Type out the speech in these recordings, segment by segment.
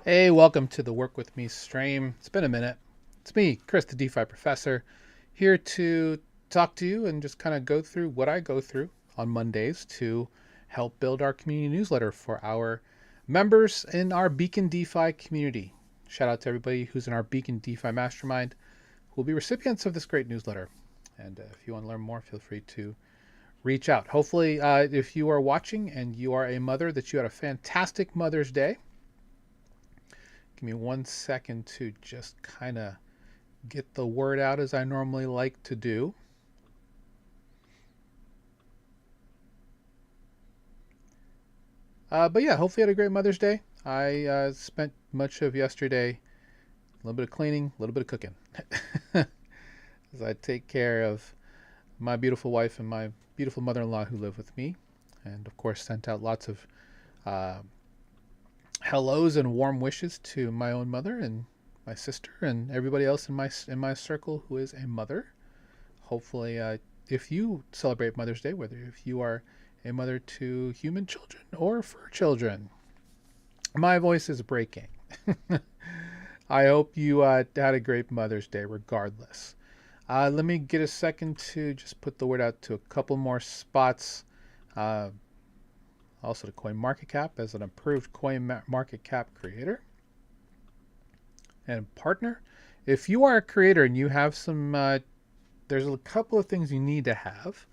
Hey, welcome to the Work With Me stream. It's been a minute. It's me, Chris, the DeFi professor, here to talk to you and just kind of go through what I go through on Mondays to help build our community newsletter for our members in our Beacon DeFi community. Shout out to everybody who's in our Beacon DeFi mastermind who will be recipients of this great newsletter. And if you want to learn more, feel free to reach out. Hopefully, if you are watching and you are a mother, that you had a fantastic Mother's Day. Give me 1 second to just kind of get the word out as I normally like to do. But yeah, hopefully you had a great Mother's Day. I spent much of yesterday, a little bit of cleaning, a little bit of cooking, as I take care of my beautiful wife and my beautiful mother-in-law who live with me, and of course sent out lots of hellos and warm wishes to my own mother and my sister and everybody else in my circle who is a mother. Hopefully, if you celebrate Mother's Day, whether if you are a mother to human children or fur children, my voice is breaking. I hope you had a great Mother's Day regardless. Let me get a second to just put the word out to a couple more spots. Also to CoinMarketCap as an approved CoinMarketCap creator and partner. If you are a creator and you have some, there's a couple of things you need to have.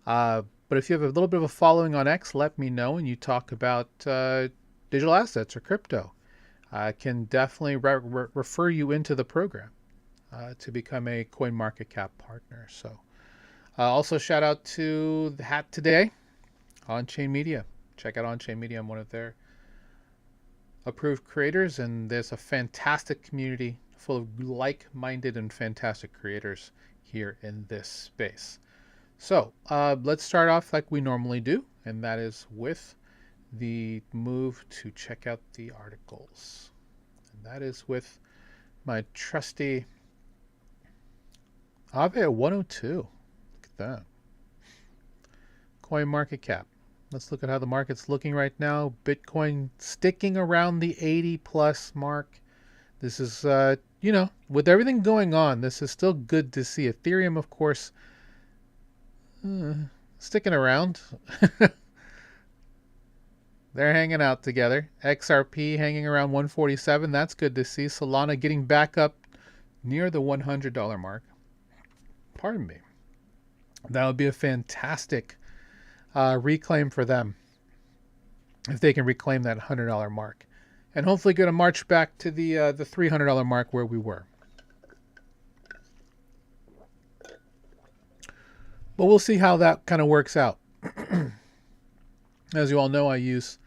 But if you have a little bit of a following on X, let me know and you talk about digital assets or crypto. I can definitely refer you into the program to become a CoinMarketCap partner. So also shout out to the Hat Today, On-Chain Media. Check out On-Chain Media. I'm one of their approved creators, and there's a fantastic community full of like-minded and fantastic creators here in this space. So let's start off like we normally do, and that is with the move to check out the articles. And that is with my trusty Aave at 102. Look at that. CoinMarketCap. Let's look at how the market's looking right now. Bitcoin sticking around the 80 plus mark. This is, with everything going on, this is still good to see. Ethereum, of course, sticking around. They're hanging out together. XRP hanging around 147. That's good to see. Solana getting back up near the $100 mark. Pardon me. That would be a fantastic reclaim for them if they can reclaim that $100 mark, and hopefully get a march back to the $300 mark where we were. But we'll see how that kind of works out. As you all know, I use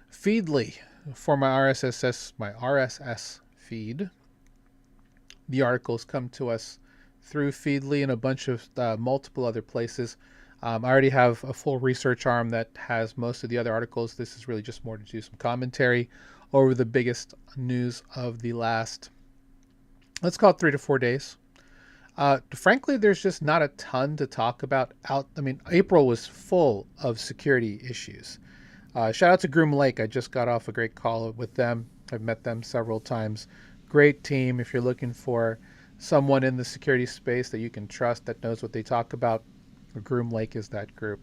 Feedly for my RSS feed. The articles come to us through Feedly and a bunch of multiple other places. I already have a full research arm that has most of the other articles. This is really just more to do some commentary over the biggest news of the last, let's call it 3 to 4 days. Frankly, there's just not a ton to talk about. April was full of security issues. Shout out to Groom Lake. I just got off a great call with them. I've met them several times. Great team. If you're looking for someone in the security space that you can trust, that knows what they talk about, Groom Lake is that group.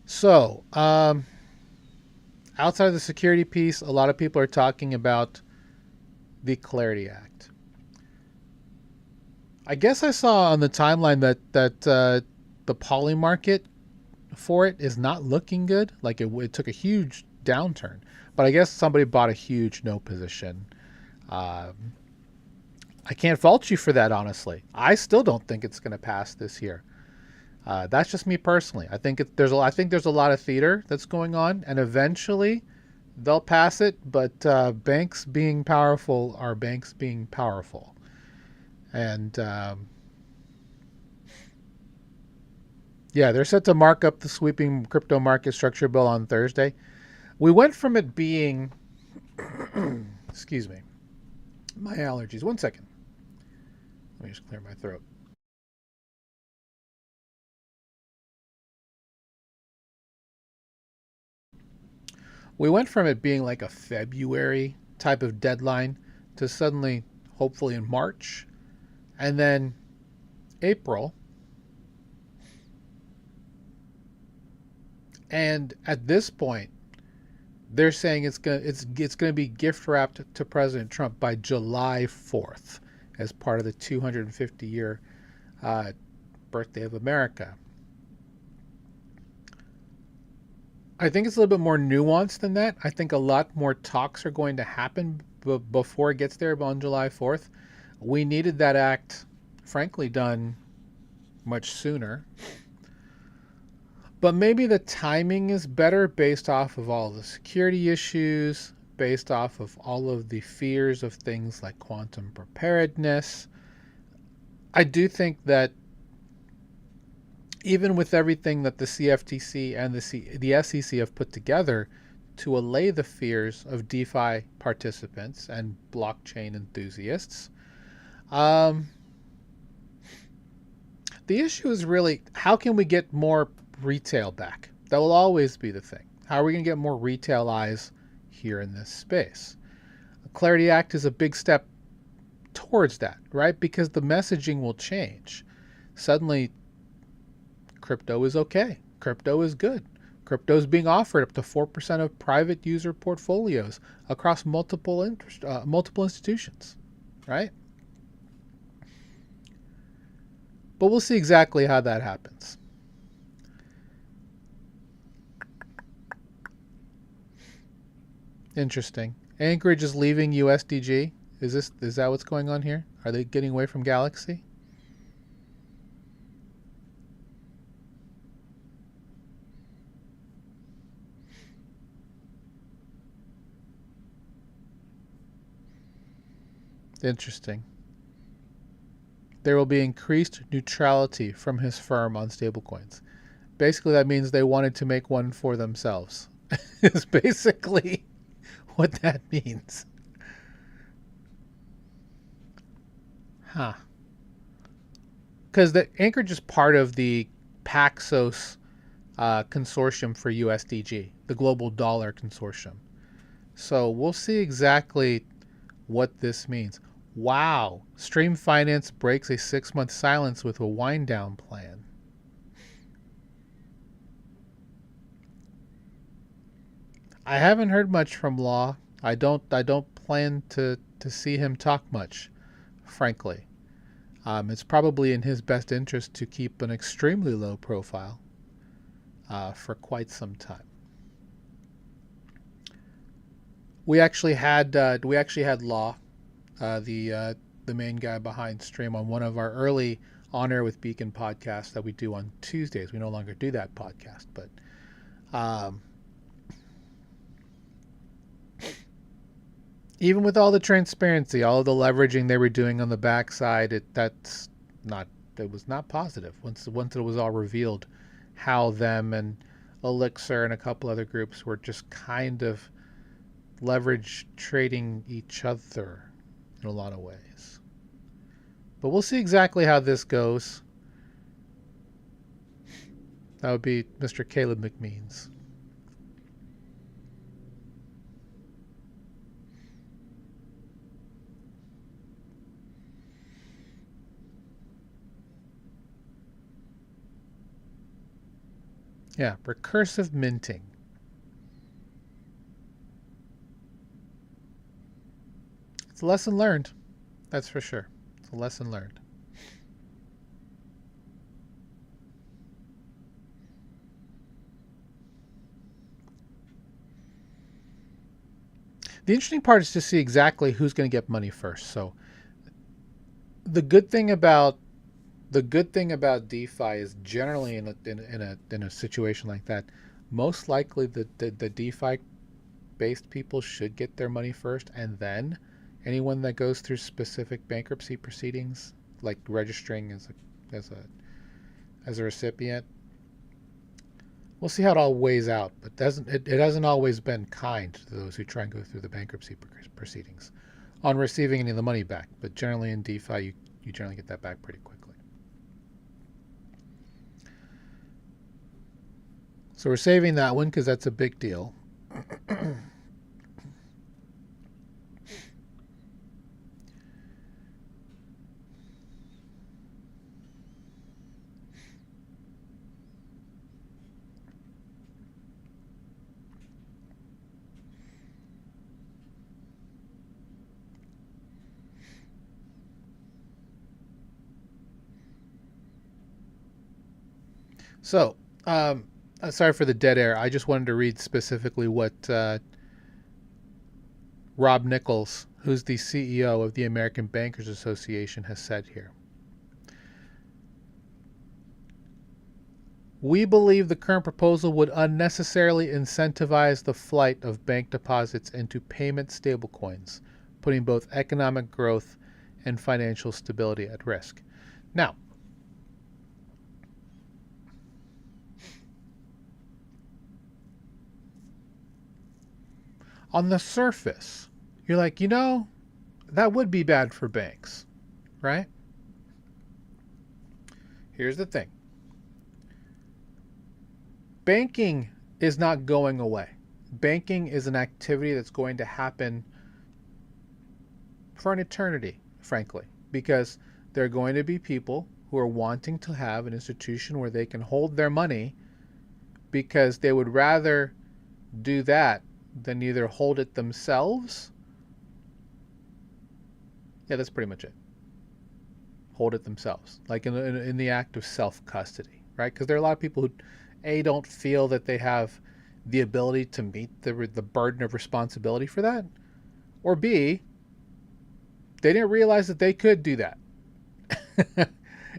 So, outside of the security piece, a lot of people are talking about the Clarity Act. I guess I saw on the timeline that the poly market for it is not looking good. Like it took a huge downturn, but I guess somebody bought a huge no position. I can't fault you for that, honestly. I still don't think it's going to pass this year. That's just me personally. I think there's a lot of theater that's going on, and eventually they'll pass it. But banks being powerful are banks being powerful, and yeah, they're set to mark up the sweeping crypto market structure bill on Thursday. We went from it being, excuse me, my allergies. 1 second. Let me just clear my throat. We went from it being like a February type of deadline to suddenly, hopefully in March, and then April. And at this point, they're saying it's gonna be gift wrapped to President Trump by July 4th as part of the 250-year birthday of America. I think it's a little bit more nuanced than that. I think a lot more talks are going to happen before it gets there on July 4th. We needed that act, frankly, done much sooner. But maybe the timing is better based off of all the security issues, based off of all of the fears of things like quantum preparedness. I do think that even with everything that the CFTC and the SEC have put together to allay the fears of DeFi participants and blockchain enthusiasts, the issue is really, how can we get more retail back? That will always be the thing. How are we going to get more retail eyes here in this space? The Clarity Act is a big step towards that, right? Because the messaging will change. Suddenly, crypto is okay. Crypto is good. Crypto is being offered up to 4% of private user portfolios across multiple institutions, right? But we'll see exactly how that happens. Interesting. Anchorage is leaving USDG. Is that what's going on here? Are they getting away from Galaxy? Interesting. There will be increased neutrality from his firm on stablecoins. Basically, that means they wanted to make one for themselves. Is basically what that means. Huh. Because the Anchorage is part of the Paxos consortium for USDG, the global dollar consortium. So we'll see exactly what this means. Wow. Stream Finance breaks a 6-month silence with a wind down plan. I haven't heard much from Law. I don't plan to see him talk much, frankly. It's probably in his best interest to keep an extremely low profile for quite some time. We actually had Law, the main guy behind Stream, on one of our early On Air with Beacon podcasts that we do on Tuesdays. We no longer do that podcast, but even with all the transparency, all of the leveraging they were doing on the backside, it was not positive. Once it was all revealed, how them and Elixir and a couple other groups were just kind of leverage trading each other in a lot of ways. But we'll see exactly how this goes. That would be Mr. Caleb McMeans. Yeah, recursive minting. It's a lesson learned. That's for sure. It's a lesson learned. The interesting part is to see exactly who's going to get money first. So the good thing about DeFi is generally in a situation like that, most likely the DeFi based people should get their money first, and then anyone that goes through specific bankruptcy proceedings, like registering as a recipient. We'll see how it all weighs out, but it hasn't always been kind to those who try and go through the bankruptcy proceedings on receiving any of the money back. But generally in DeFi, you generally get that back pretty quickly. So we're saving that one because that's a big deal. So, sorry for the dead air. I just wanted to read specifically what Rob Nichols, who's the CEO of the American Bankers Association, has said here. We believe the current proposal would unnecessarily incentivize the flight of bank deposits into payment stablecoins, putting both economic growth and financial stability at risk. Now, on the surface, you're like, that would be bad for banks, right? Here's the thing. Banking is not going away. Banking is an activity that's going to happen for an eternity, frankly, because there are going to be people who are wanting to have an institution where they can hold their money because they would rather do that than either hold it themselves. Yeah, that's pretty much it. Hold it themselves, like in the act of self-custody, right? Because there are a lot of people who, A, don't feel that they have the ability to meet the burden of responsibility for that, or B, they didn't realize that they could do that.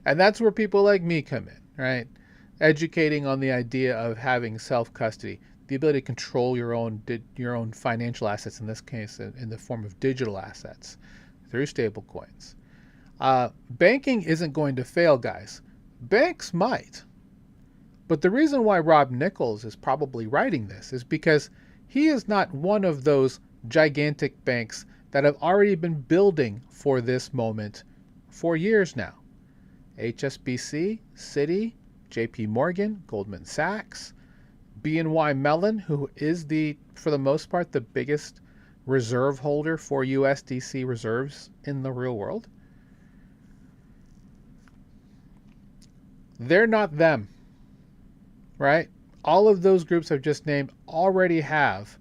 And that's where people like me come in, right? Educating on the idea of having self-custody, the ability to control your own financial assets, in this case in the form of digital assets through stablecoins. Banking isn't going to fail, guys. Banks might. But the reason why Rob Nichols is probably writing this is because he is not one of those gigantic banks that have already been building for this moment for years now. HSBC, Citi, JP Morgan, Goldman Sachs, BNY Mellon, who is for the most part, the biggest reserve holder for USDC reserves in the real world. They're not them, right? All of those groups I've just named already have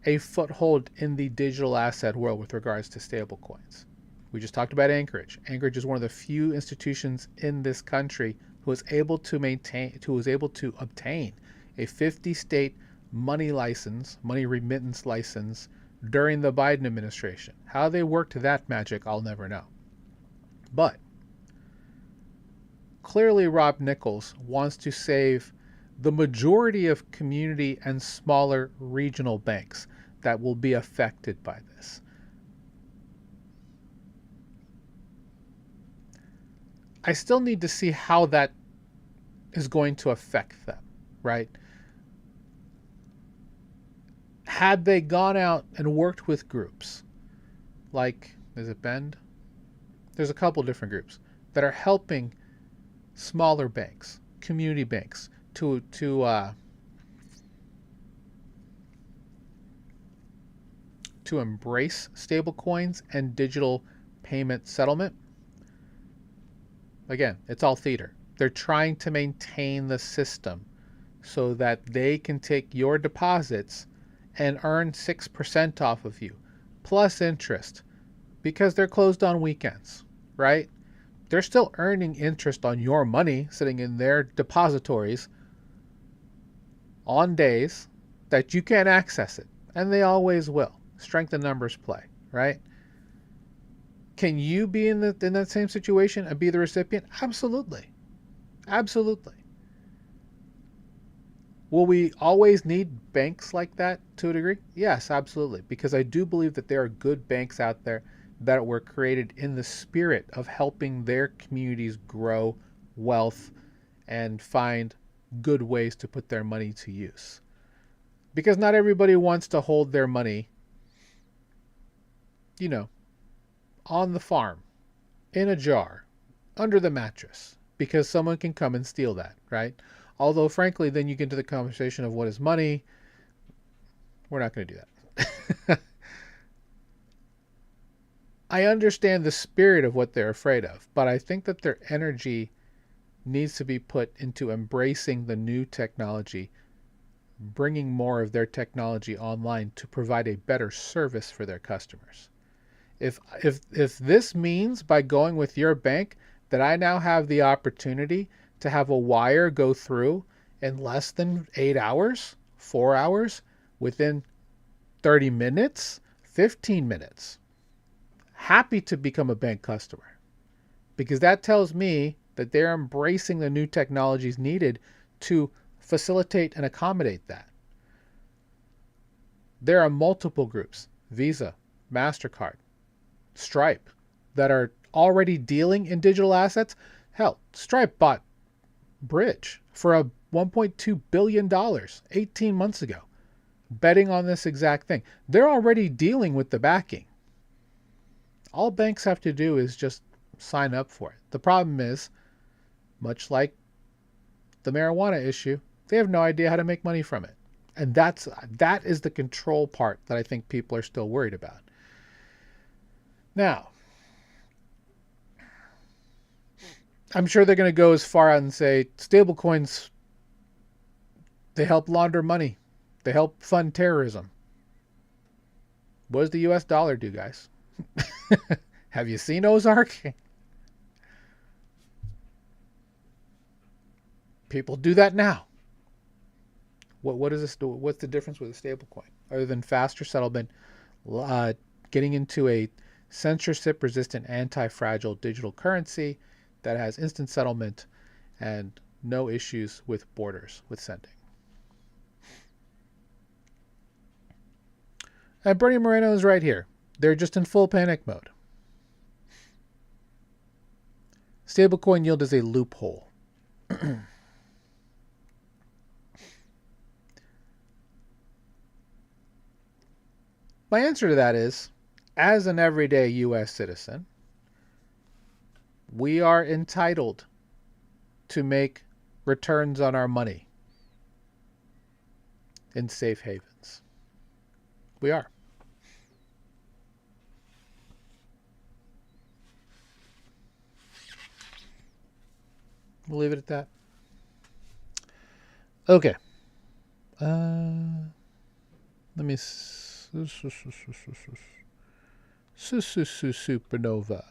a foothold in the digital asset world with regards to stablecoins. We just talked about Anchorage. Anchorage is one of the few institutions in this country who was able to obtain a 50-state money remittance license during the Biden administration. How they worked that magic, I'll never know. But clearly Rob Nichols wants to save the majority of community and smaller regional banks that will be affected by this. I still need to see how that is going to affect them, right? Had they gone out and worked with groups like, is it Bend? There's a couple different groups that are helping smaller banks, community banks, to embrace stablecoins and digital payment settlement. Again, it's all theater. They're trying to maintain the system so that they can take your deposits and earn 6% off of you, plus interest, because they're closed on weekends, right? They're still earning interest on your money sitting in their depositories on days that you can't access it, and they always will. Strength in numbers play, right? Can you be in that same situation and be the recipient? Absolutely. Absolutely. Will we always need banks like that to a degree? Yes, absolutely. Because I do believe that there are good banks out there that were created in the spirit of helping their communities grow wealth and find good ways to put their money to use. Because not everybody wants to hold their money, on the farm, in a jar, under the mattress, because someone can come and steal that, right? Although, frankly, then you get into the conversation of what is money. We're not going to do that. I understand the spirit of what they're afraid of, but I think that their energy needs to be put into embracing the new technology, bringing more of their technology online to provide a better service for their customers. If this means by going with your bank that I now have the opportunity to have a wire go through in less than 8 hours, 4 hours, within 30 minutes, 15 minutes, happy to become a bank customer, because that tells me that they're embracing the new technologies needed to facilitate and accommodate that. There are multiple groups, Visa, MasterCard, Stripe, that are already dealing in digital assets. Hell, Stripe bought Bridge for a $1.2 billion 18 months ago, betting on this exact thing. They're already dealing with the backing. All banks have to do is just sign up for it. The problem is, much like the marijuana issue, they have no idea how to make money from it. And that is the control part that I think people are still worried about. Now, I'm sure they're going to go as far out and say stablecoins, they help launder money. They help fund terrorism. What does the US dollar do, guys? Have you seen Ozark? People do that now. What is this? What's the difference with a stablecoin other than faster settlement, getting into a censorship-resistant, anti-fragile digital currency that has instant settlement and no issues with borders with sending? And Bernie Moreno is right here. They're just in full panic mode. Stablecoin yield is a loophole. My answer to that is, as an everyday U.S. citizen, we are entitled to make returns on our money in safe havens. We are. We'll leave it at that. Okay. Let me... Supernova.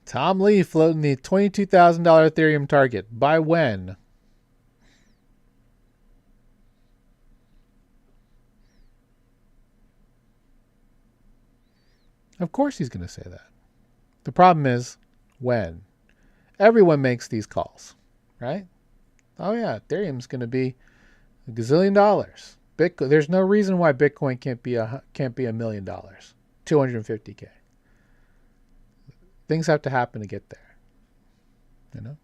Tom Lee floating the $22,000 Ethereum target. By when? Of course he's going to say that. The problem is when. Everyone makes these calls, right? Oh yeah, Ethereum's going to be $1 gazillion. Bitcoin. There's no reason why Bitcoin can't be $1 million. 250K. Things have to happen to get there. You know?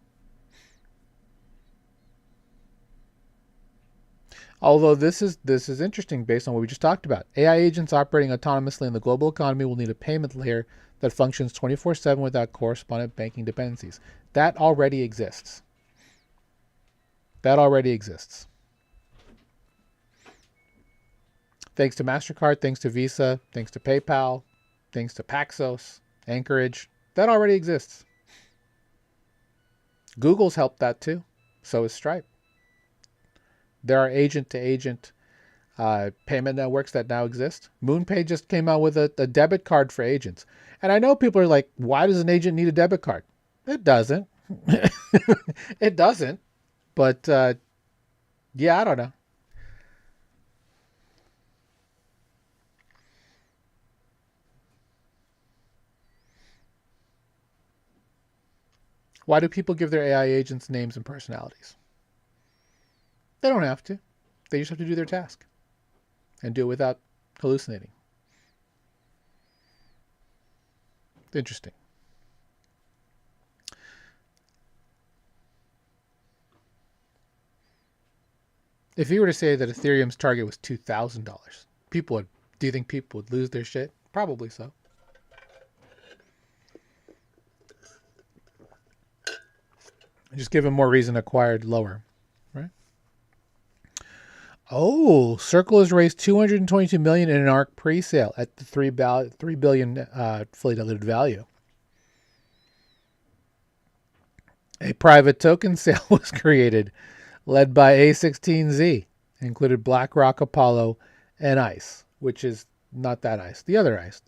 Although this is interesting based on what we just talked about. AI agents operating autonomously in the global economy will need a payment layer that functions 24/7 without correspondent banking dependencies. That already exists. That already exists. Thanks to MasterCard, thanks to Visa, thanks to PayPal, thanks to Paxos, Anchorage. That already exists. Google's helped that too. So is Stripe. There are agent-to-agent payment networks that now exist. MoonPay just came out with a debit card for agents. And I know people are like, why does an agent need a debit card? It doesn't. It doesn't. But, yeah, I don't know. Why do people give their AI agents names and personalities? They don't have to. They just have to do their task and do it without hallucinating. Interesting. If you were to say that Ethereum's target was $2,000, do you think people would lose their shit? Probably so. Just give them more reason to acquire lower, right? Oh, Circle has raised $222 million in an ARK pre-sale at the $3 billion fully diluted value. A private token sale was created, led by A16Z, included BlackRock, Apollo, and ICE, which is not that ICE, the other ICE,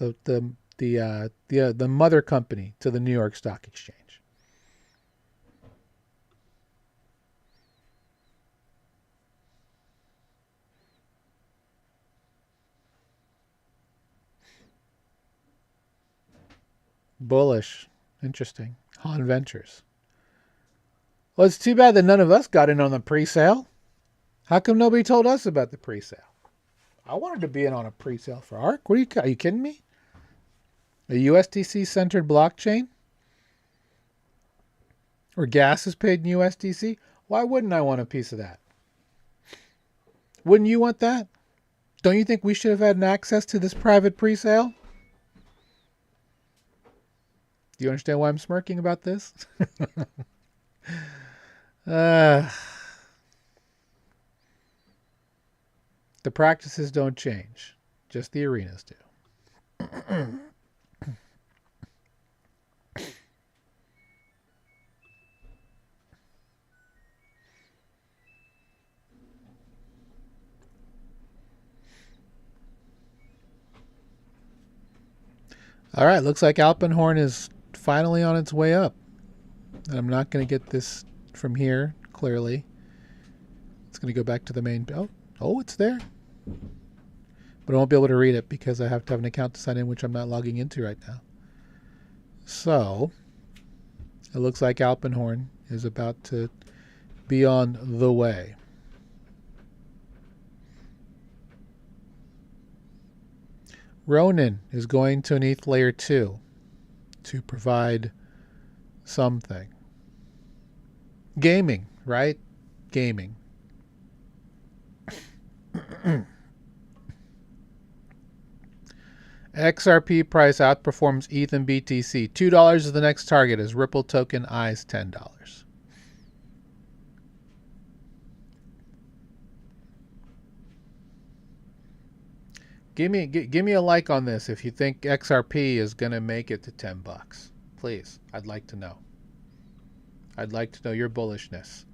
the mother company to the New York Stock Exchange. Bullish. Interesting. Han Ventures. Well, it's too bad that none of us got in on the pre-sale. How come nobody told us about the pre-sale? I wanted to be in on a pre-sale for ARK. Are you kidding me? A USDC-centered blockchain? Where gas is paid in USDC? Why wouldn't I want a piece of that? Wouldn't you want that? Don't you think we should have had access to this private pre-sale? Do you understand why I'm smirking about this? The practices don't change. Just the arenas do. All right, looks like Alpenhorn is finally on its way up. And I'm not going to get this from here, clearly. It's going to go back to the main... Oh, it's there. But I won't be able to read it because I have to have an account to sign in, which I'm not logging into right now. So, it looks like Alpenhorn is about to be on the way. Ronin is going to an ETH layer 2 to provide something. Gaming, right? Gaming. XRP price outperforms ETH and BTC. $2 is the next target as Ripple token eyes $10. Give me a like on this if you think XRP is going to make it to $10. Please, I'd like to know. I'd like to know your bullishness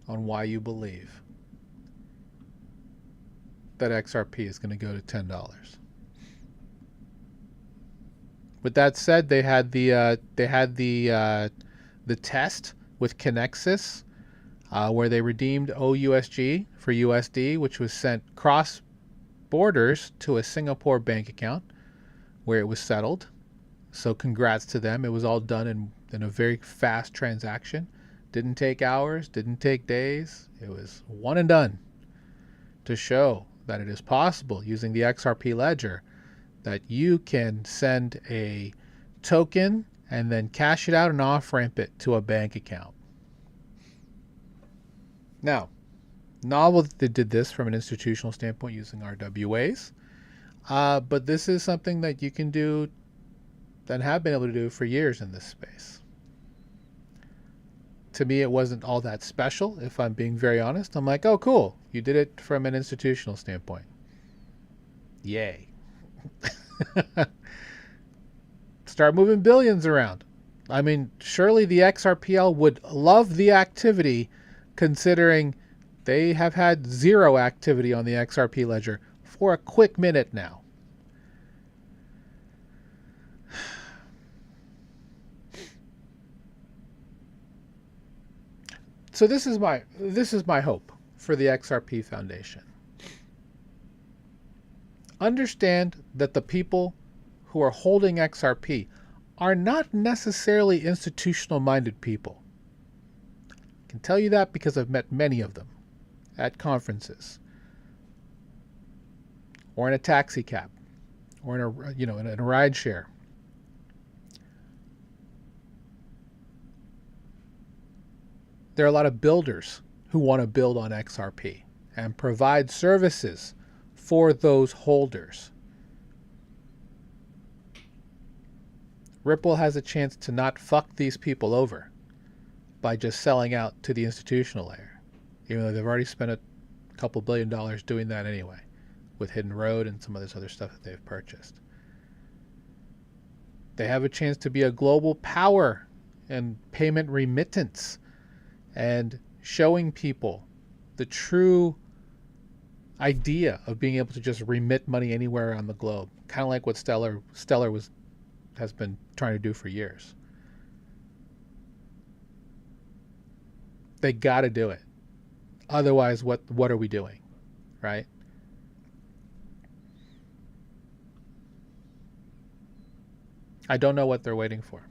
on why you believe that XRP is going to go to $10. With that said, they had the test with Kinexys where they redeemed OUSG for USD, which was sent cross borders to a Singapore bank account where it was settled. So congrats to them. It was all done in a very fast transaction. Didn't take hours, didn't take days. It was one and done to show that it is possible using the XRP ledger that you can send a token and then cash it out and off-ramp it to a bank account. Now, novel that they did this from an institutional standpoint using RWAs, but this is something that you can do and have been able to do for years in this space. To me, it wasn't all that special, if I'm being very honest. I'm like, oh, cool. You did it from an institutional standpoint. Yay. Start moving billions around. I mean, surely the XRPL would love the activity considering they have had zero activity on the XRP ledger for a quick minute now. So this is my hope for the XRP Foundation. Understand that the people who are holding XRP are not necessarily institutional-minded people. I can tell you that because I've met many of them at conferences, or in a taxi cab, or in a ride share. There are a lot of builders who want to build on XRP and provide services for those holders. Ripple has a chance to not fuck these people over by just selling out to the institutional layer, even though they've already spent a couple $1 billion doing that anyway, with Hidden Road and some of this other stuff that they've purchased. They have a chance to be a global power and payment remittance and showing people the true idea of being able to just remit money anywhere around the globe, kind of like what Stellar has been trying to do for years. They got to do it. Otherwise, what are we doing, right? I don't know what they're waiting for.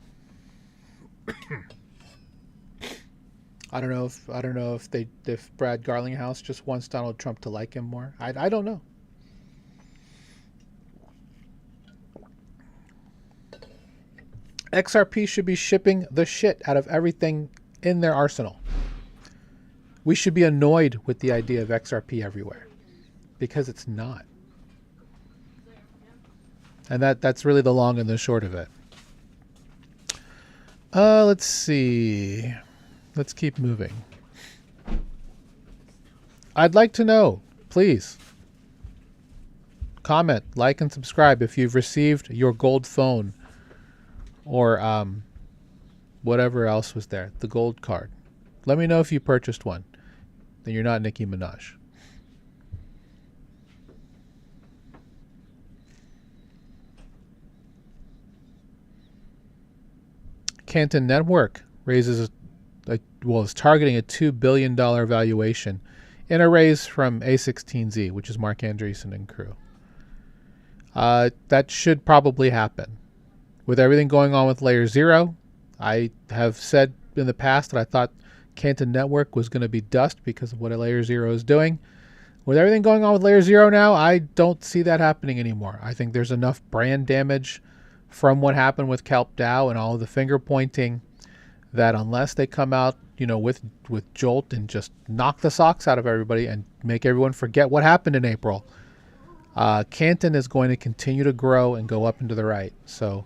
I don't know if Brad Garlinghouse just wants Donald Trump to like him more. I don't know. XRP should be shipping the shit out of everything in their arsenal. We should be annoyed with the idea of XRP everywhere, because it's not. And that's really the long and the short of it. Let's see. Let's keep moving. I'd like to know, please, comment, like, and subscribe if you've received your gold phone or whatever else was there, the gold card. Let me know if you purchased one. Then you're not Nicki Minaj. Canton Network raises is targeting a $2 billion valuation in a raise from A16Z, which is Mark Andreessen and crew. That should probably happen. With everything going on with Layer 0, I have said in the past that I thought Canton Network was going to be dust because of what Layer 0 is doing. With everything going on with Layer 0 now, I don't see that happening anymore. I think there's enough brand damage from what happened with Kelp DAO and all of the finger pointing that unless they come out, with Jolt and just knock the socks out of everybody and make everyone forget what happened in April, Canton is going to continue to grow and go up and to the right. So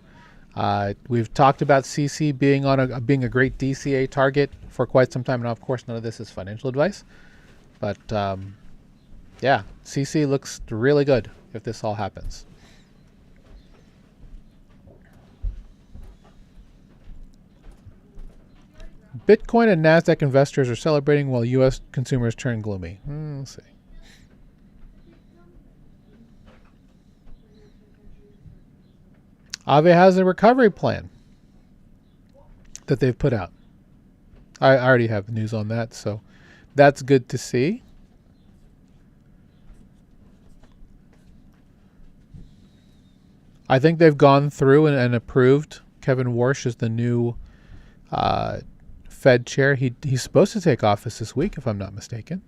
we've talked about CC being a great DCA target for quite some time. Now, of course, none of this is financial advice, but yeah, CC looks really good if this all happens. Bitcoin and NASDAQ investors are celebrating while U.S. consumers turn gloomy. Let's see. Aave has a recovery plan that they've put out. I already have news on that, so that's good to see. I think they've gone through and approved Kevin Warsh as the new Fed chair. He's supposed to take office this week, if I'm not mistaken.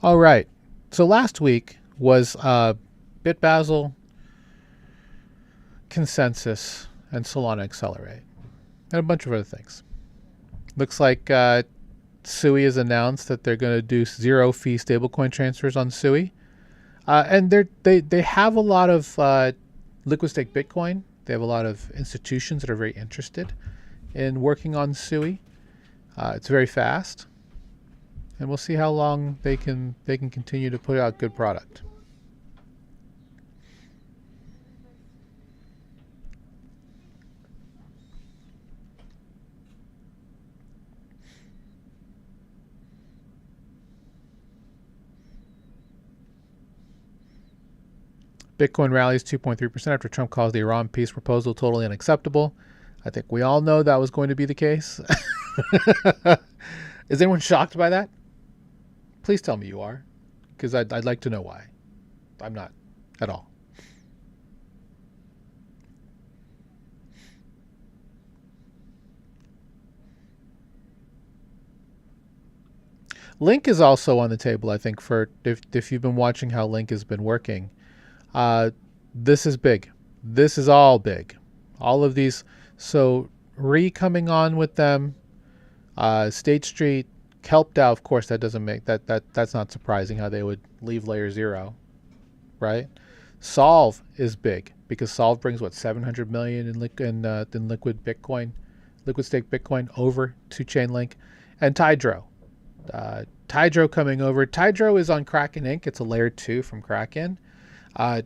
All right. So last week was BitBasel, Consensus, and Solana Accelerate, and a bunch of other things. Looks like Sui has announced that they're going to do zero-fee stablecoin transfers on Sui. And they have a lot of liquid stake Bitcoin. They have a lot of institutions that are very interested in working on Sui. It's very fast. And we'll see how long they can continue to put out good product. Bitcoin rallies 2.3% after Trump calls the Iran peace proposal totally unacceptable. I think we all know that was going to be the case. Is anyone shocked by that? Please tell me you are, because I'd like to know why. I'm not at all. Link is also on the table, I think, for if you've been watching how Link has been working. This is big. This is all big. All of these. So coming on with them, State Street, Kelp DAO, of course, that doesn't make that's not surprising how they would leave layer 0, right? Solve is big because Solve brings what 700 million in liquid Bitcoin, liquid stake Bitcoin over to Chainlink, and Tidro. Tidro coming over. Tidro is on Kraken Inc. It's a layer 2 from Kraken. I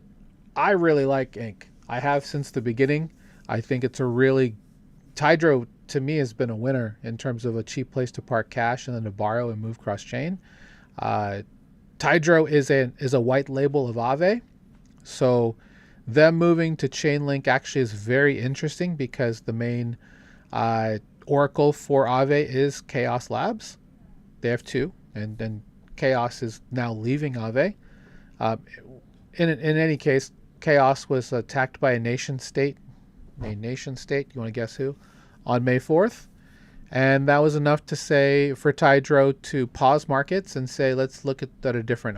really like Inc. I have since the beginning. I think it's a really Tidro to me has been a winner in terms of a cheap place to park cash and then to borrow and move cross chain. Tidro is a white label of Aave, so them moving to Chainlink actually is very interesting because the main oracle for Aave is Chaos Labs. They have 2, and then Chaos is now leaving Aave. In any case, Chaos was attacked by a nation state. You want to guess who? On May 4th. And that was enough to say for Tidro to pause markets and say, let's look at a different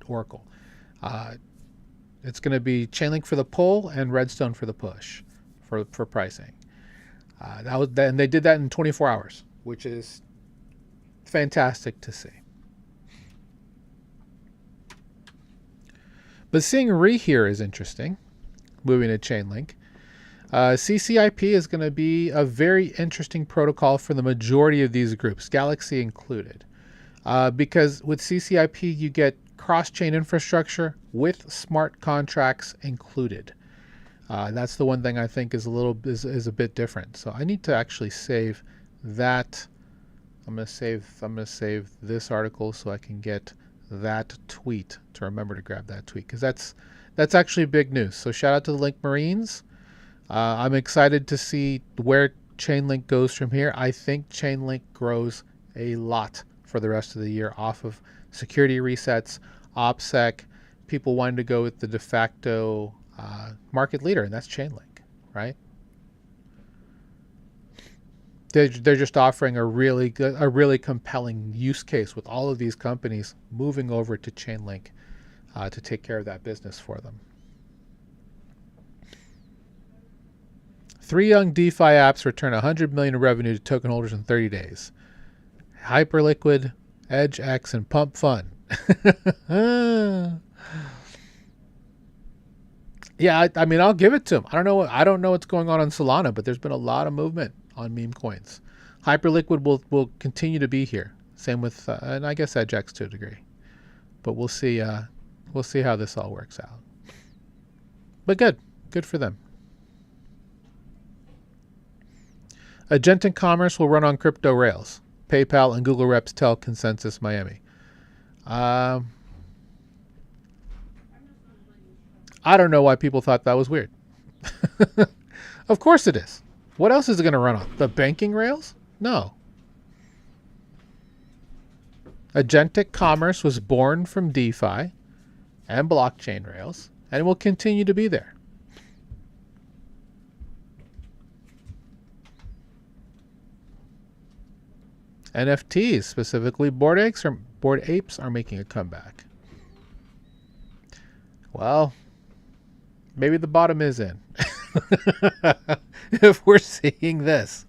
oracle. It's going to be Chainlink for the pull and Redstone for the push for pricing. And they did that in 24 hours, which is fantastic to see. But seeing Re here is interesting, moving to Chainlink. CCIP is going to be a very interesting protocol for the majority of these groups, Galaxy included. Because with CCIP, you get cross-chain infrastructure with smart contracts included. That's the one thing I think is a bit different. So I need to actually save that. I'm going to save this article so I can get that tweet to remember to grab that tweet because that's actually big news. So shout out to the Link Marines. I'm excited to see where Chainlink goes from here. I think Chainlink grows a lot for the rest of the year off of security resets, OPSEC, people wanting to go with the de facto market leader, and that's Chainlink, right? They're just offering a really compelling use case with all of these companies moving over to Chainlink to take care of that business for them. 3 young DeFi apps return 100 million in revenue to token holders in 30 days. Hyperliquid, EdgeX, and Pump Fun. Yeah, I mean, I'll give it to them. I don't know what's going on Solana, but there's been a lot of movement on meme coins. Hyperliquid will continue to be here. Same with, and I guess EdgeX to a degree. But we'll see how this all works out. But good for them. Agentic commerce will run on crypto rails. PayPal and Google reps tell Consensus Miami. I don't know why people thought that was weird. Of course it is. What else is it going to run on? The banking rails? No. Agentic commerce was born from DeFi and blockchain rails, and it will continue to be there. NFTs, specifically Bored Apes, are making a comeback. Well, maybe the bottom is in. If we're seeing this.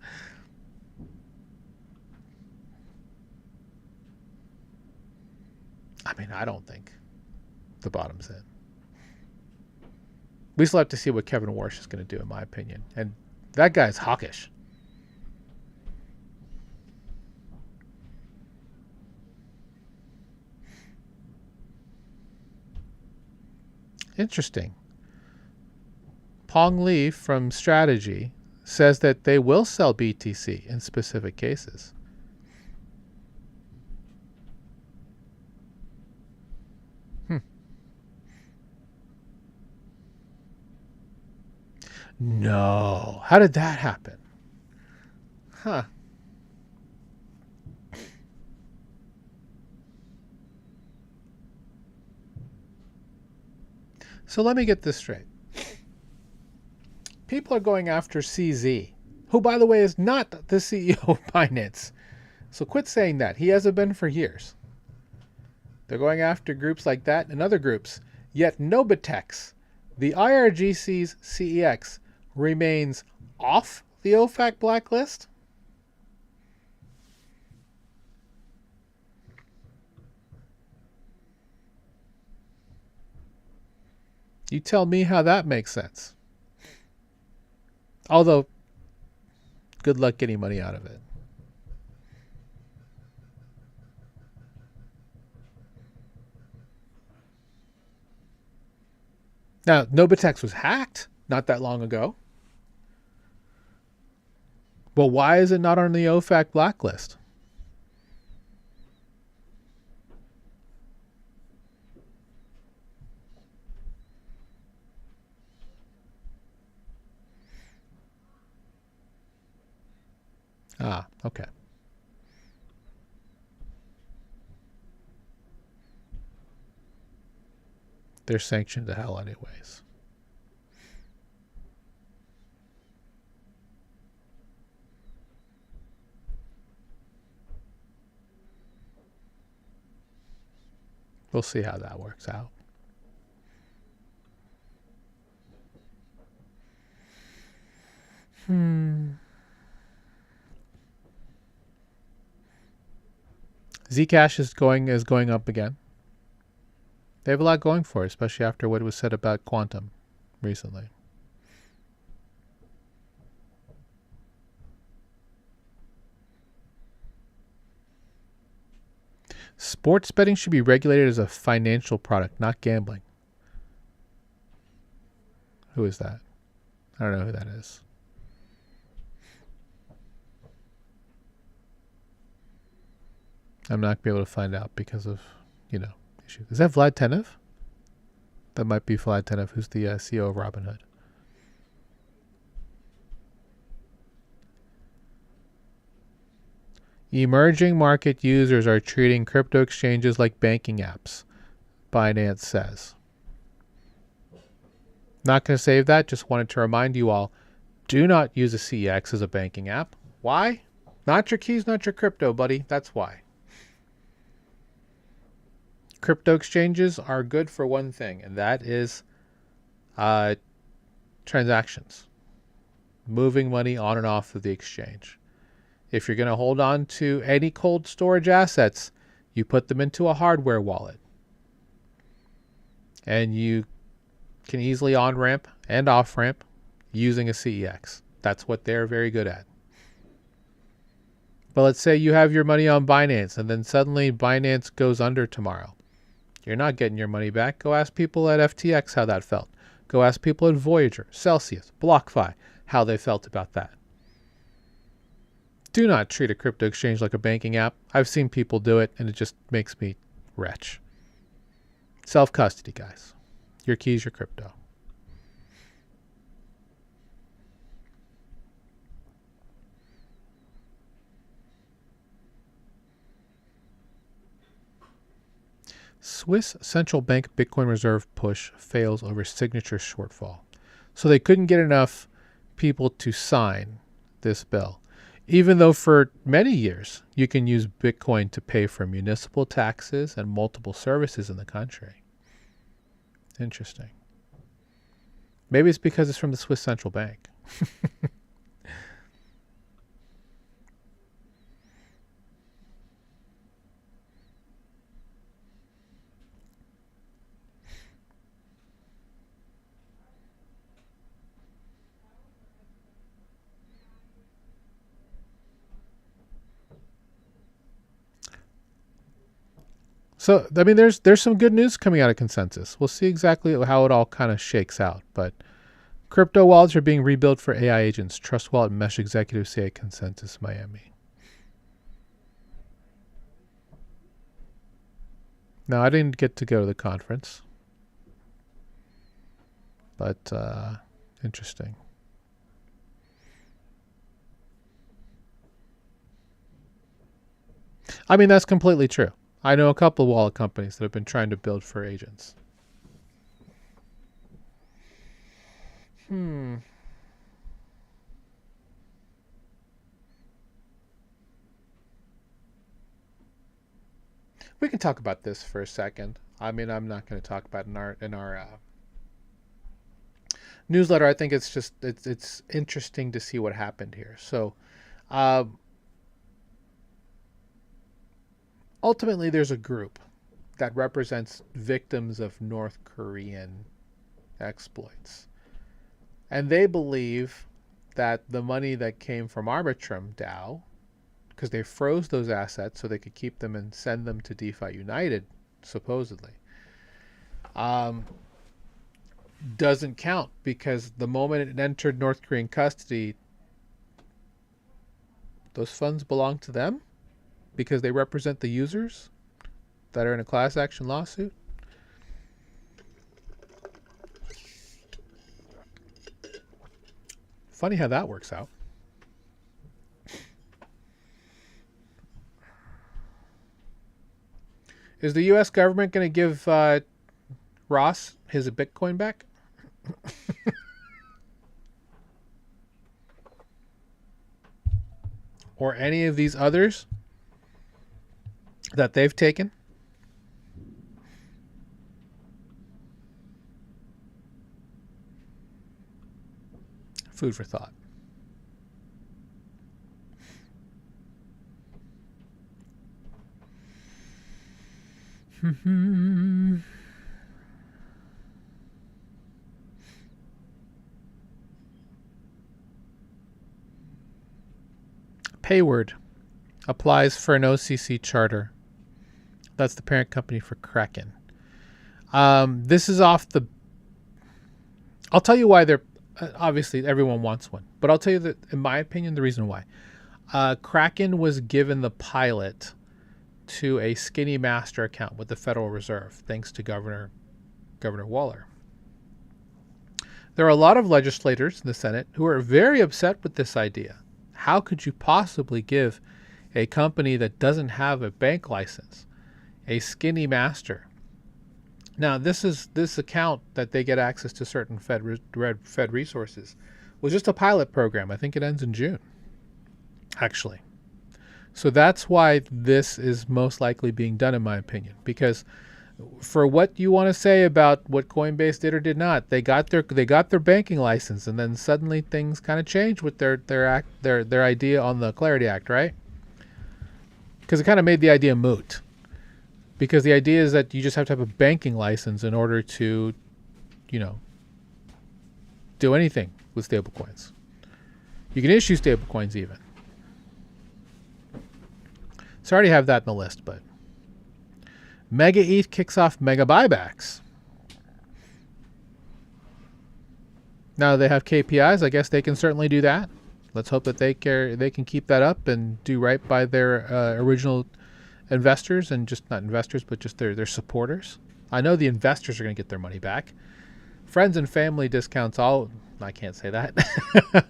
I mean, I don't think the bottom's in. We still have to see what Kevin Warsh is going to do, in my opinion. And that guy's hawkish. Interesting. Pong Lee from Strategy says that they will sell BTC in specific cases. No. How did that happen? Huh. So let me get this straight. People are going after CZ, who, by the way, is not the CEO of Binance. So quit saying that. He hasn't been for years. They're going after groups like that and other groups. Yet Nobitex, the IRGC's CEX, remains off the OFAC blacklist. You tell me how that makes sense. Although, good luck getting money out of it. Now, Nobitex was hacked not that long ago. Well, why is it not on the OFAC blacklist? Ah, okay. They're sanctioned to hell anyways. We'll see how that works out. Zcash is going up again. They have a lot going for it, especially after what was said about quantum recently. Sports betting should be regulated as a financial product, not gambling. Who is that? I don't know who that is. I'm not going to be able to find out because of, issues. Is that Vlad Tenev? That might be Vlad Tenev, who's the CEO of Robinhood. Emerging market users are treating crypto exchanges like banking apps, Binance says. Not going to save that, just wanted to remind you all, do not use a CEX as a banking app. Why? Not your keys, not your crypto, buddy. That's why. Crypto exchanges are good for one thing, and that is transactions. Moving money on and off of the exchange. If you're going to hold on to any cold storage assets, you put them into a hardware wallet. And you can easily on-ramp and off-ramp using a CEX. That's what they're very good at. But let's say you have your money on Binance and then suddenly Binance goes under tomorrow. You're not getting your money back. Go ask people at FTX how that felt. Go ask people at Voyager, Celsius, BlockFi how they felt about that. Do not treat a crypto exchange like a banking app. I've seen people do it, and it just makes me retch. Self-custody, guys. Your keys, your crypto. Swiss central bank Bitcoin reserve push fails over signature shortfall. So they couldn't get enough people to sign this bill. Even though for many years you can use Bitcoin to pay for municipal taxes and multiple services in the country. Interesting. Maybe it's because it's from the Swiss central bank. So, I mean, there's some good news coming out of Consensus. We'll see exactly how it all kind of shakes out. But crypto wallets are being rebuilt for AI agents. Trust Wallet Mesh executives say at Consensus Miami. Now, I didn't get to go to the conference. But interesting. I mean, that's completely true. I know a couple of wallet companies that have been trying to build for agents. We can talk about this for a second. I mean, I'm not going to talk about it in our newsletter. I think it's interesting to see what happened here. So, ultimately, there's a group that represents victims of North Korean exploits. And they believe that the money that came from Arbitrum DAO, because they froze those assets so they could keep them and send them to DeFi United, supposedly, doesn't count, because the moment it entered North Korean custody, those funds belong to them because they represent the users that are in a class action lawsuit. Funny how that works out. Is the U.S. government going to give Ross his Bitcoin back? Or any of these others that they've taken? Food for thought. Payword applies for an OCC charter. That's the parent company for Kraken. This is off the... I'll tell you why they're... Obviously, everyone wants one. But I'll tell you that, in my opinion, the reason why. Kraken was given the pilot to a skinny master account with the Federal Reserve, thanks to Governor Waller. There are a lot of legislators in the Senate who are very upset with this idea. How could you possibly give a company that doesn't have a bank license a skinny master? Now, this account that they get access to certain Fed resources was just a pilot program. I think it ends in June, actually. So that's why this is most likely being done, in my opinion, because for what you want to say about what Coinbase did or did not, they got their banking license, and then suddenly things kind of changed with their idea on the Clarity Act, right? Because it kind of made the idea moot. Because the idea is that you just have to have a banking license in order to, do anything with stablecoins. You can issue stablecoins even. So I already have that in the list, but Mega ETH kicks off mega buybacks. Now they have KPIs. I guess they can certainly do that. Let's hope that they can keep that up and do right by their original investors, and just not investors, but just their supporters. I know the investors are going to get their money back. Friends and family discounts, I can't say that. I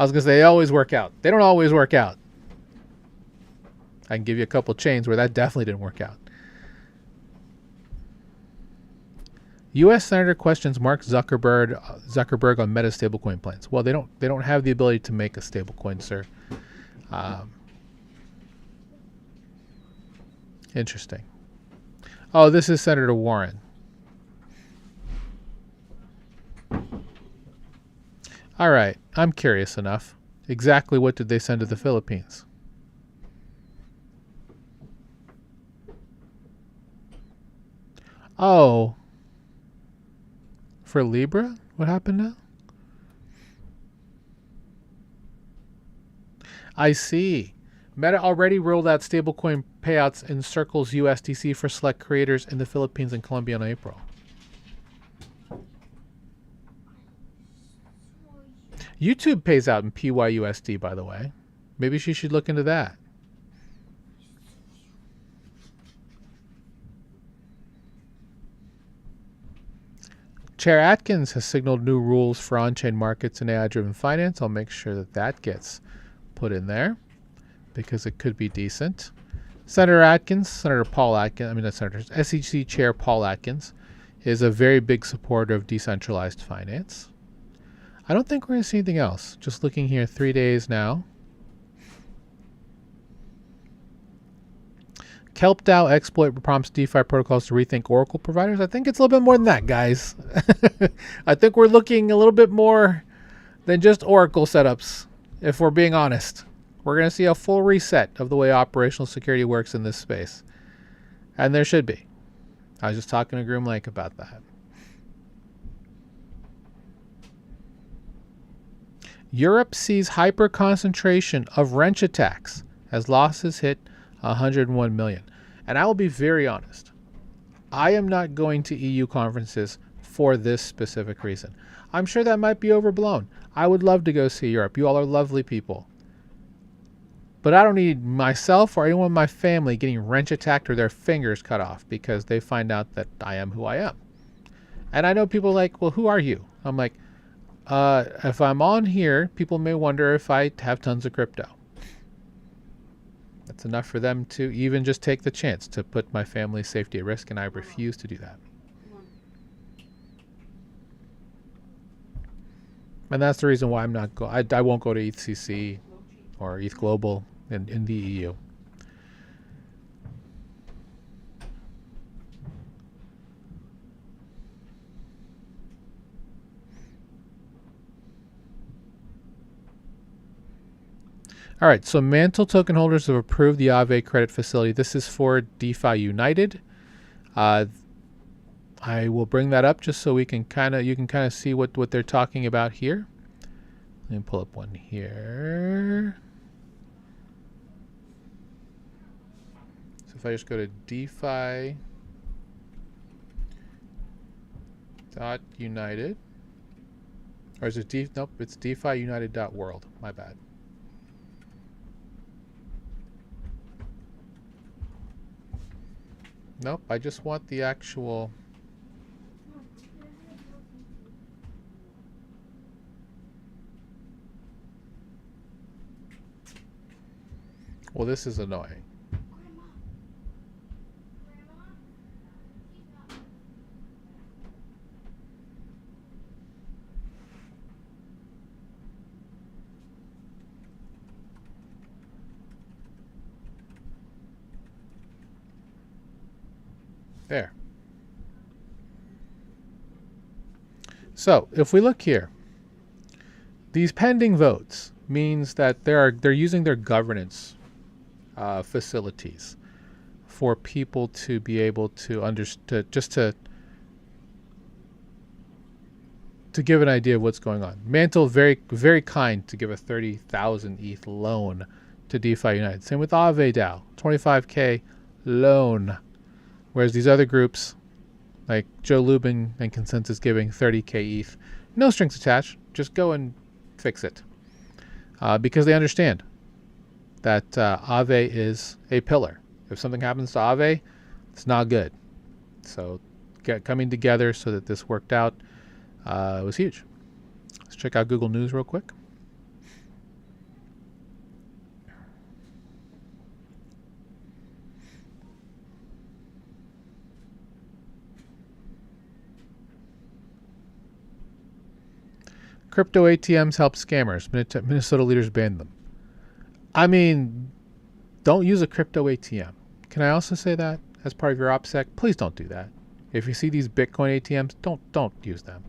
was going to say they always work out. They don't always work out. I can give you a couple chains where that definitely didn't work out. U.S. Senator questions Mark Zuckerberg on Meta stablecoin plans. Well, they don't have the ability to make a stablecoin, sir. Interesting. Oh, this is Senator Warren. All right, I'm curious enough. Exactly what did they send to the Philippines? Oh. For Libra? What happened now? I see. Meta already rolled out stablecoin payouts in Circle's USDC for select creators in the Philippines and Colombia in April. YouTube pays out in PYUSD, by the way. Maybe she should look into that. Chair Atkins has signaled new rules for on-chain markets and AI-driven finance. I'll make sure that gets put in there because it could be decent. Senator Paul Atkins, SEC Chair Paul Atkins is a very big supporter of decentralized finance. I don't think we're going to see anything else. Just looking here, 3 days now. Kelp DAO exploit prompts DeFi protocols to rethink Oracle providers. I think it's a little bit more than that, guys. I think we're looking a little bit more than just Oracle setups, if we're being honest. We're going to see a full reset of the way operational security works in this space. And there should be. I was just talking to Groom Lake about that. Europe sees hyper concentration of wrench attacks as losses hit 101 million. And I will be very honest. I am not going to EU conferences for this specific reason. I'm sure that might be overblown. I would love to go see Europe. You all are lovely people. But I don't need myself or anyone in my family getting wrench attacked or their fingers cut off because they find out that I am who I am. And I know people are like, well, who are you? I'm like, if I'm on here, people may wonder if I have tons of crypto. That's enough for them to even just take the chance to put my family's safety at risk, and I refuse to do that. And that's the reason why I'm not I won't go to ETHCC or ETH Global in the EU. All right, so Mantle token holders have approved the Aave credit facility. This is for DeFi United. I will bring that up just so you can kind of see what they're talking about here. Let me pull up one here. So if I just go to DeFi.United, or is it nope, it's DeFiUnited.world. My bad. Nope, I just want the actual. Well, this is annoying. There. So if we look here, these pending votes means that they're using their governance facilities for people to be able to understand, just to give an idea of what's going on. Mantle very very kind to give a 30,000 ETH loan to DeFi United. Same with Aave DAO, 25K loan. Whereas these other groups, like Joe Lubin and Consensus Giving, 30K ETH, no strings attached, just go and fix it. Because they understand that Aave is a pillar. If something happens to Aave, it's not good. So coming together so that this worked out was huge. Let's check out Google News real quick. Crypto ATMs help scammers. Minnesota leaders banned them. I mean, don't use a crypto ATM. Can I also say that as part of your OPSEC? Please don't do that. If you see these Bitcoin ATMs, don't use them.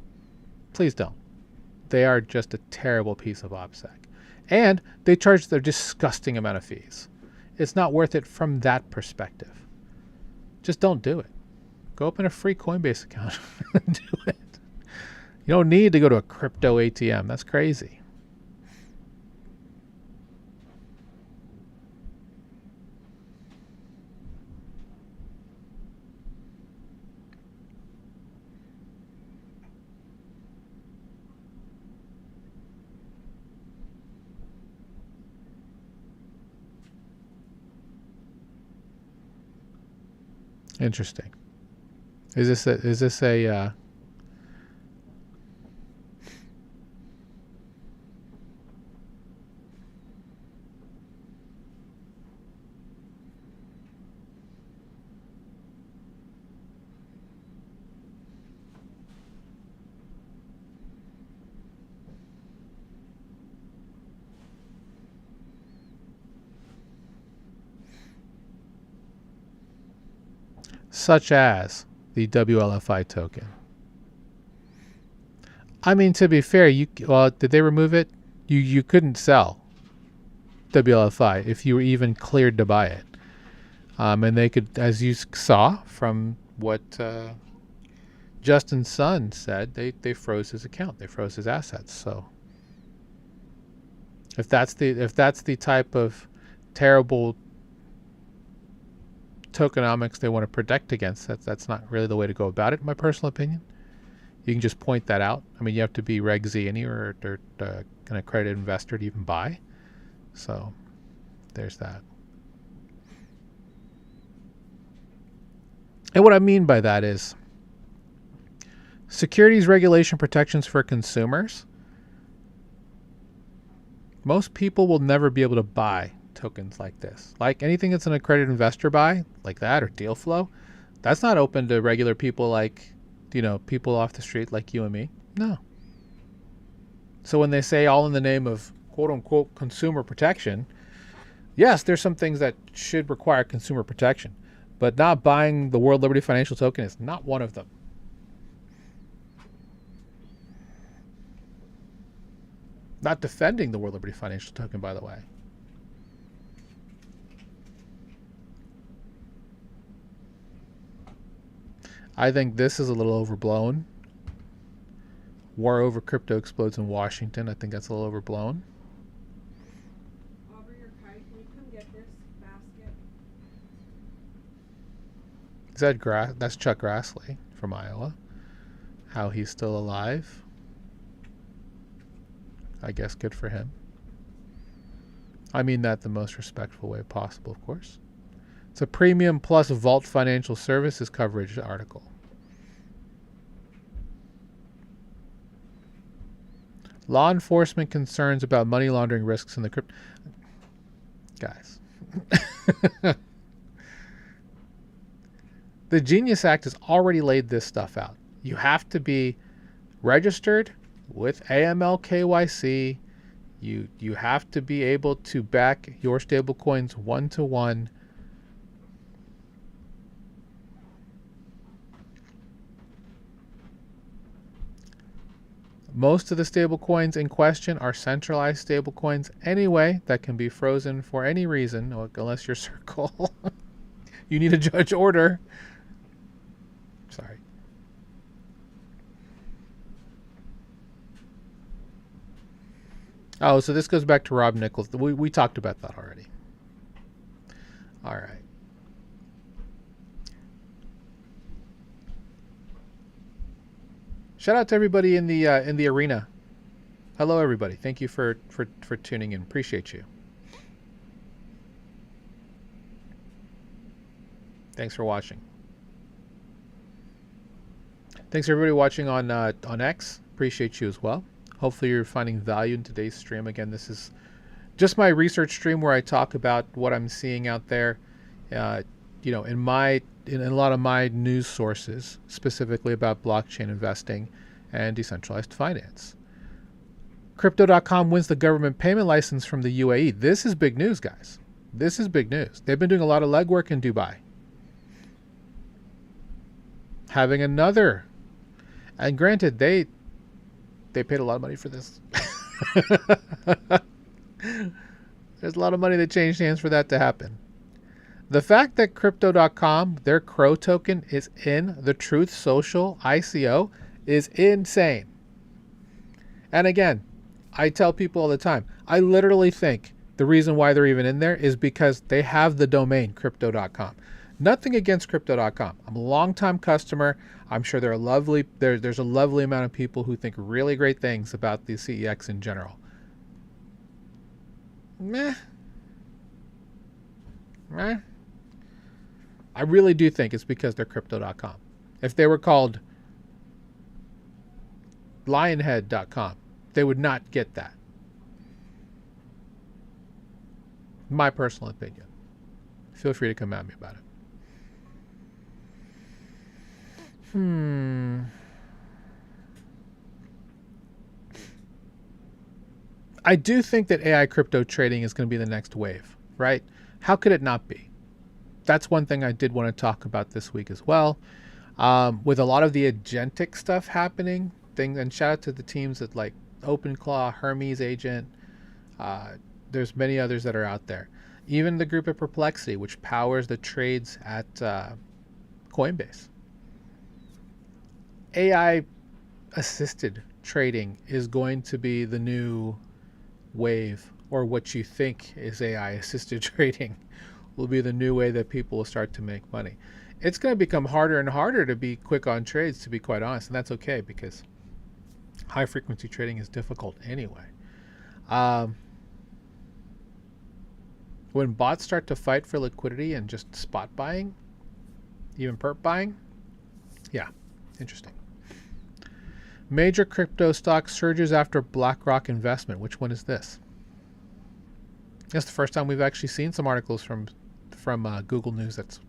Please don't. They are just a terrible piece of OPSEC. And they charge their disgusting amount of fees. It's not worth it from that perspective. Just don't do it. Go open a free Coinbase account and do it. You don't need to go to a crypto ATM. That's crazy. Interesting. Is this a such as the WLFI token? I mean, to be fair, did they remove it? You couldn't sell WLFI if you were even cleared to buy it. And they could, as you saw from what Justin Sun said, they froze his account. They froze his assets. So If that's the type of terrible tokenomics they want to protect against, that's not really the way to go about it, in my personal opinion. You can just point that out. I mean, you have to be Reg Z or an accredited investor to even buy. So there's that. And what I mean by that is securities regulation protections for consumers. Most people will never be able to buy tokens like this. Like anything that's an accredited investor buy, like that, or deal flow, that's not open to regular people like, people off the street like you and me. No. So when they say all in the name of quote unquote consumer protection, yes, there's some things that should require consumer protection, but not buying the World Liberty Financial Token is not one of them. Not defending the World Liberty Financial Token, by the way. I think this is a little overblown. War over crypto explodes in Washington. I think that's a little overblown. Aubrey or Kai, can you come get this basket? That's Chuck Grassley from Iowa. How he's still alive. I guess good for him. I mean that the most respectful way possible, of course. It's a Premium Plus Vault Financial Services coverage article. Law enforcement concerns about money laundering risks in the crypto. Guys. The Genius Act has already laid this stuff out. You have to be registered with AML KYC. You have to be able to back your stablecoins one-to-one. Most of the stablecoins in question are centralized stablecoins anyway that can be frozen for any reason, unless you're Circle. You need a judge order. Sorry. Oh, so this goes back to Rob Nichols. We talked about that already. All right. Shout out to everybody in the arena. Hello, everybody. Thank you for tuning in. Appreciate you. Thanks for watching. Thanks everybody watching on X. Appreciate you as well. Hopefully you're finding value in today's stream. Again, this is just my research stream where I talk about what I'm seeing out there. In a lot of my news sources, specifically about blockchain investing and decentralized finance. Crypto.com wins the government payment license from the UAE. This is big news, guys. This is big news. They've been doing a lot of legwork in Dubai. Having another, and granted, they paid a lot of money for this. There's a lot of money that changed hands for that to happen. The fact that Crypto.com, their Crow token, is in the Truth Social ICO is insane. And again, I tell people all the time, I literally think the reason why they're even in there is because they have the domain Crypto.com. Nothing against Crypto.com. I'm a longtime customer. I'm sure there's a lovely amount of people who think really great things about the CEX in general. Meh. I really do think it's because they're Crypto.com. If they were called Lionhead.com, they would not get that. My personal opinion. Feel free to come at me about it. I do think that AI crypto trading is going to be the next wave, right? How could it not be? That's one thing I did want to talk about this week as well. With a lot of the agentic stuff happening, and shout out to the teams at like OpenClaw, Hermes Agent. There's many others that are out there. Even the group at Perplexity, which powers the trades at Coinbase. AI assisted trading is going to be the new wave, or what you think is AI assisted trading, will be the new way that people will start to make money. It's going to become harder and harder to be quick on trades, to be quite honest, and that's okay because high frequency trading is difficult anyway. When bots start to fight for liquidity and just spot buying, even perp buying, yeah, interesting. Major crypto stock surges after BlackRock investment. Which one is this? That's the first time we've actually seen some articles from Google News that's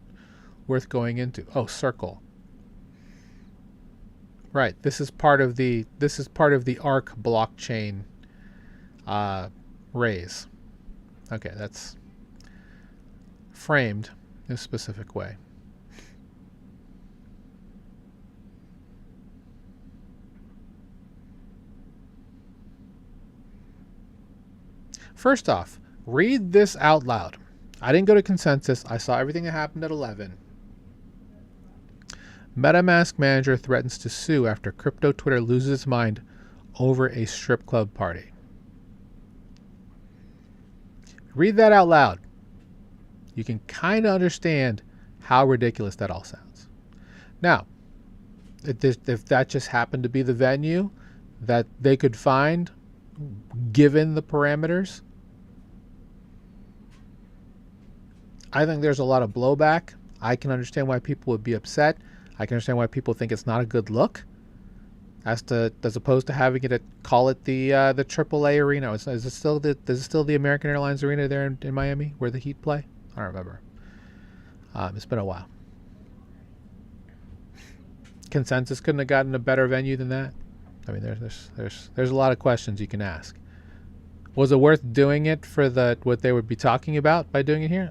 worth going into. Oh, Circle. Right. This is part of the ARC blockchain raise. Okay, that's framed in a specific way. First off, read this out loud. I didn't go to consensus. I saw everything that happened at 11. MetaMask manager threatens to sue after crypto Twitter loses its mind over a strip club party. Read that out loud. You can kind of understand how ridiculous that all sounds. Now, if that just happened to be the venue that they could find, given the parameters, I think there's a lot of blowback. I can understand why people would be upset. I can understand why people think it's not a good look, as opposed to having it call it the AAA arena. Is it still the American Airlines Arena there in Miami where the Heat play? I don't remember. It's been a while. Consensus couldn't have gotten a better venue than that. I mean, there's a lot of questions you can ask. Was it worth doing it for what they would be talking about by doing it here?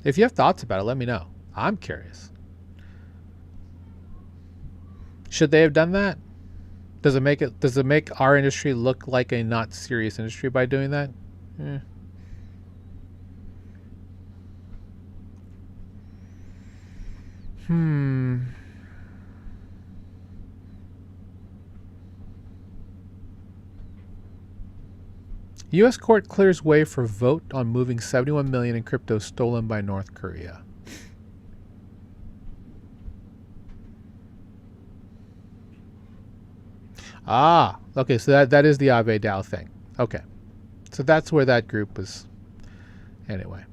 If you have thoughts about it, let me know. I'm curious. Should they have done that? Does it make our industry look like a not serious industry by doing that? U.S. court clears way for vote on moving 71 million in crypto stolen by North Korea. Ah, okay, so that is the Ave Dao thing. Okay, so that's where that group was. Anyway.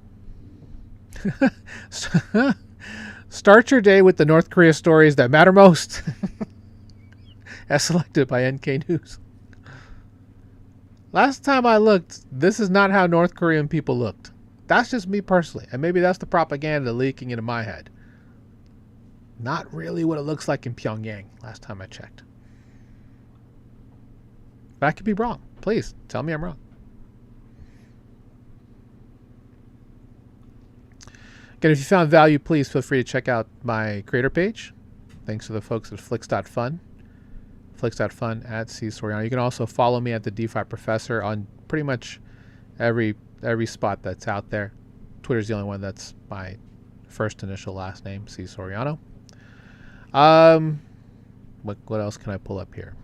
Start your day with the North Korea stories that matter most. As selected by NK News. Last time I looked, this is not how North Korean people looked. That's just me personally. And maybe that's the propaganda leaking into my head. Not really what it looks like in Pyongyang last time I checked. But I could be wrong. Please tell me I'm wrong. Again, if you found value, please feel free to check out my creator page. Thanks to the folks at Flix.fun. Flix.fun at C Soriano. You can also follow me at the DeFi Professor on pretty much every spot that's out there. Twitter's the only one that's my first initial last name, C Soriano. What else can I pull up here?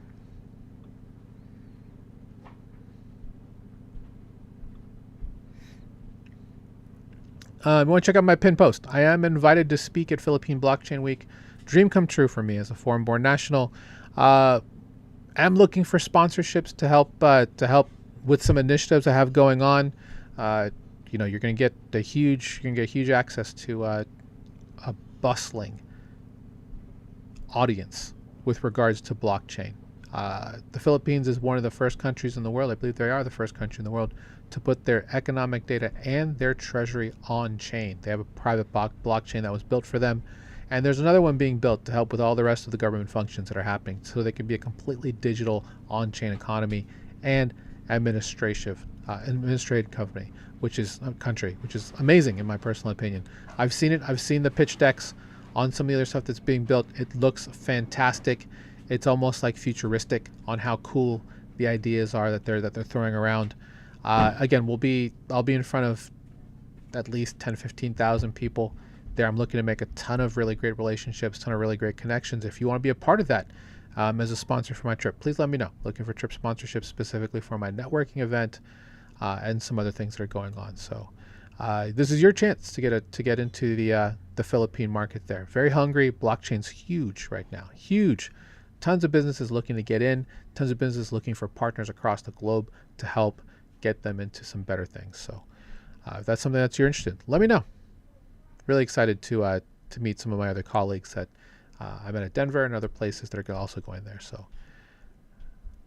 You want to check out my pinned post. I am invited to speak at Philippine Blockchain Week. Dream come true for me as a foreign-born national. I'm looking for sponsorships to help with some initiatives I have going on. You're going to get huge access to a bustling audience with regards to blockchain. The Philippines is one of the first countries in the world. I believe they are the first country in the world to put their economic data and their treasury on chain. They have a private blockchain that was built for them. And there's another one being built to help with all the rest of the government functions that are happening so they can be a completely digital on-chain economy and administrative company, which is a country, which is amazing in my personal opinion. I've seen it. I've seen the pitch decks on some of the other stuff that's being built. It looks fantastic. It's almost like futuristic on how cool the ideas are that they're throwing around. Again, I'll be in front of at least 10,000-15,000 people there. I'm looking to make a ton of really great relationships, ton of really great connections. If you want to be a part of that, as a sponsor for my trip, please let me know. Looking for trip sponsorship specifically for my networking event and some other things that are going on. So this is your chance to get into the Philippine market there. Very hungry. Blockchain's huge right now. Huge. Tons of businesses looking to get in. Tons of businesses looking for partners across the globe to help get them into some better things. So if that's something that you're interested in, let me know. Really excited to meet some of my other colleagues that I met at Denver and other places that are also going there. So,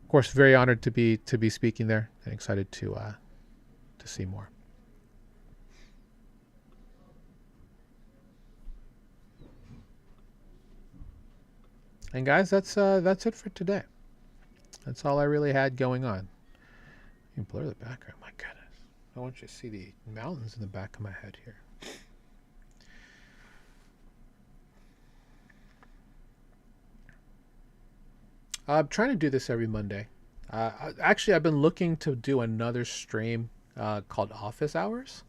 of course, very honored to be speaking there and excited to see more. And guys, that's it for today. That's all I really had going on. You can blur the background. My goodness, I want you to see the mountains in the back of my head here. I'm trying to do this every Monday. Actually, I've been looking to do another stream called Office Hours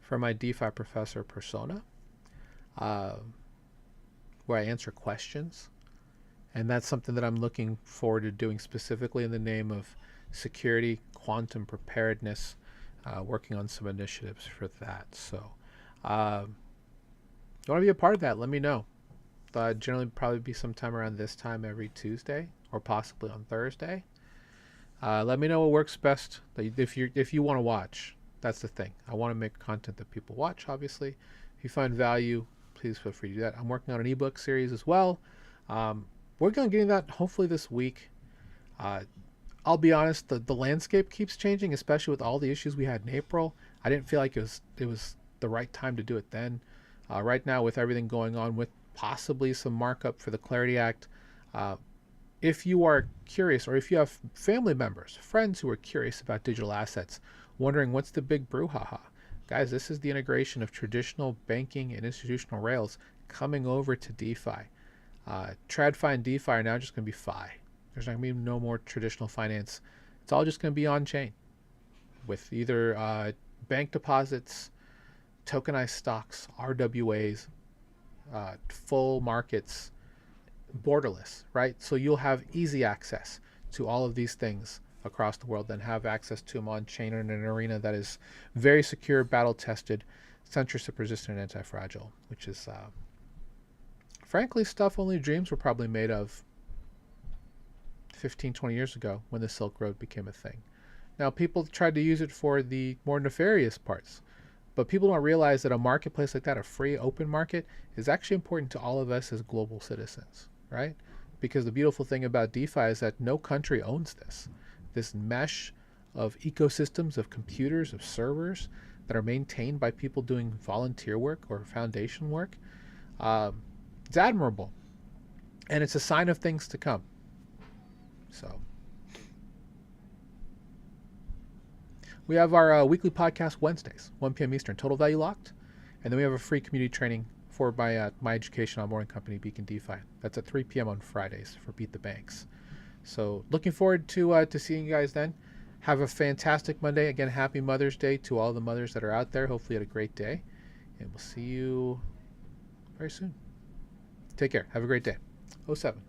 for my DeFi Professor persona, uh, where I answer questions. And that's something that I'm looking forward to doing specifically in the name of security, quantum preparedness, working on some initiatives for that. So you want to be a part of that, let me know. Generally probably be sometime around this time every Tuesday or possibly on Thursday. Let me know what works best if you want to watch. That's the thing. I want to make content that people watch, obviously. If you find value, please feel free to do that. I'm working on an ebook series as well. Working on getting that hopefully this week. I'll be honest, the landscape keeps changing, especially with all the issues we had in April. I didn't feel like it was the right time to do it then. Right now, with everything going on, with possibly some markup for the Clarity Act, if you are curious, or if you have family members, friends who are curious about digital assets, wondering what's the big brouhaha, guys, this is the integration of traditional banking and institutional rails coming over to DeFi. TradFi and DeFi are now just going to be Fi. There's not going to be no more traditional finance. It's all just going to be on chain with either bank deposits, tokenized stocks, RWAs, full markets, borderless, right? So you'll have easy access to all of these things across the world, and have access to them on chain in an arena that is very secure, battle tested, censorship resistant, and anti-fragile, which is frankly stuff only dreams were probably made of 15, 20 years ago when the Silk Road became a thing. Now, people tried to use it for the more nefarious parts, but people don't realize that a marketplace like that, a free open market, is actually important to all of us as global citizens, right? Because the beautiful thing about DeFi is that no country owns this mesh of ecosystems of computers, of servers that are maintained by people doing volunteer work or foundation work. It's admirable, and it's a sign of things to come. So we have our weekly podcast Wednesdays, 1 p.m. Eastern, Total Value Locked, and then we have a free community training for my education onboarding company, Beacon DeFi. That's at 3 p.m. on Fridays for Beat the Banks. So looking forward to seeing you guys then. Have a fantastic Monday. Again, happy Mother's Day to all the mothers that are out there. Hopefully you had a great day, and we'll see you very soon. Take care. Have a great day. 07.